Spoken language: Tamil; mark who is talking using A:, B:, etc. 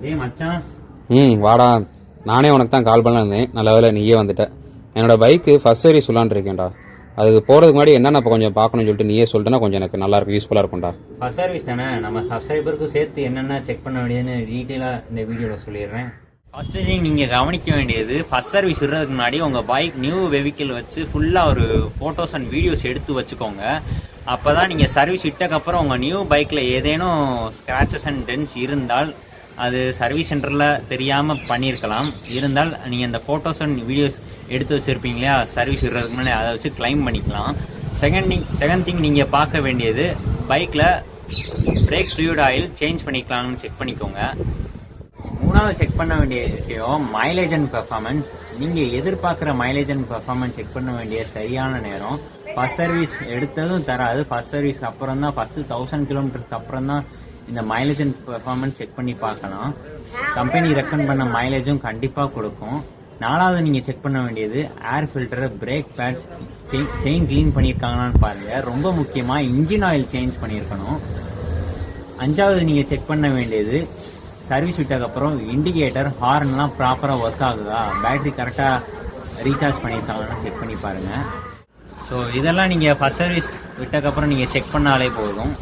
A: ஏய் மச்சான்.
B: வாடா. நானே உனக்கு தான் கால் பண்ணேன். நல்ல வேலை நீயே வந்துட்ட. என்னோட பைக்கு ஃபர்ஸ்ட் சர்வீஸ் சொல்லான்னு இருக்கேன்டா. அதுக்கு போகிறதுக்கு முன்னாடி என்னென்ன இப்போ கொஞ்சம் பார்க்கணும்னு சொல்லிட்டு நீயே சொல்லிட்டேன்னா கொஞ்சம் எனக்கு நல்லா இருக்கும், யூஸ்ஃபுல்லாக இருக்கும்டா.
A: ஃபர்ஸ்ட் சர்வீஸ் தானே, நம்ம சப்ஸ்கிரைபருக்கும் சேர்த்து என்னென்ன செக் பண்ண வேண்டியதுன்னு டீட்டெயிலாக இந்த வீடியோவில் சொல்லிடுறேன். ஃபர்ஸ்ட் திங் நீங்கள் கவனிக்க வேண்டியது, ஃபர்ஸ்ட் சர்வீஸ் விடுறதுக்கு முன்னாடி உங்கள் பைக் நியூ வெஹிக்கிள் வச்சு ஃபுல்லாக ஒரு ஃபோட்டோஸ் அண்ட் வீடியோஸ் எடுத்து வச்சுக்கோங்க. அப்போ தான் நீங்கள் சர்வீஸ் விட்டக்கப்புறம் உங்கள் நியூ பைக்கில் ஏதேனும் ஸ்க்ராச்சஸ் அண்ட் டென்ஸ் இருந்தால் அது சர்வீஸ் சென்டரில் தெரியாமல் பண்ணியிருக்கலாம். இருந்தால் நீங்கள் அந்த ஃபோட்டோஸ் அண்ட் வீடியோஸ் எடுத்து வச்சுருப்பீங்க இல்லையா, சர்வீஸ் விடுறதுக்கு முன்னாடி அதை வச்சு கிளைம் பண்ணிக்கலாம். செகண்ட் திங் நீங்கள் பார்க்க வேண்டியது, பைக்கில் பிரேக் ஃப்ளூயிட் ஆயில் சேஞ்ச் பண்ணிக்கலாம்னு செக் பண்ணிக்கோங்க. மூணாவது செக் பண்ண வேண்டிய விஷயம் மைலேஜ் அண்ட் பெர்ஃபார்மன்ஸ். நீங்கள் எதிர்பார்க்குற மைலேஜ் அண்ட் பெர்ஃபார்மன்ஸ் செக் பண்ண வேண்டிய சரியான நேரம் ஃபர்ஸ்ட் சர்வீஸ் எடுத்ததும் தராது. ஃபர்ஸ்ட் சர்வீஸ்க்கு அப்புறம் தான், ஃபர்ஸ்ட் 1000 கிலோமீட்டருக்கு அப்புறம் தான் இந்த மைலேஜ் அண்ட் பெர்ஃபார்மன்ஸ் செக் பண்ணி பார்க்கலாம். கம்பெனி ரெக்கமெண்ட் பண்ண மைலேஜும் கண்டிப்பாக கொடுக்கும். நாலாவது நீங்கள் செக் பண்ண வேண்டியது air filter, brake pads, chain clean பண்ணியிருக்காங்களான்னு பாருங்கள். ரொம்ப முக்கியமாக இன்ஜின் ஆயில் சேஞ்ச் பண்ணியிருக்கணும். அஞ்சாவது நீங்கள் செக் பண்ண வேண்டியது, சர்வீஸ் விட்டதுக்கப்புறம் இண்டிகேட்டர், ஹார்ன்லாம் ப்ராப்பராக ஒர்க் ஆகுதா, பேட்டரி கரெக்டாக ரீசார்ஜ் பண்ணியிருக்காங்கன்னு செக் பண்ணி பாருங்கள். ஸோ இதெல்லாம் நீங்கள் ஃபர்ஸ்ட் சர்வீஸ் விட்டதுக்கப்புறம் நீங்கள் செக் பண்ணாலே போதும்.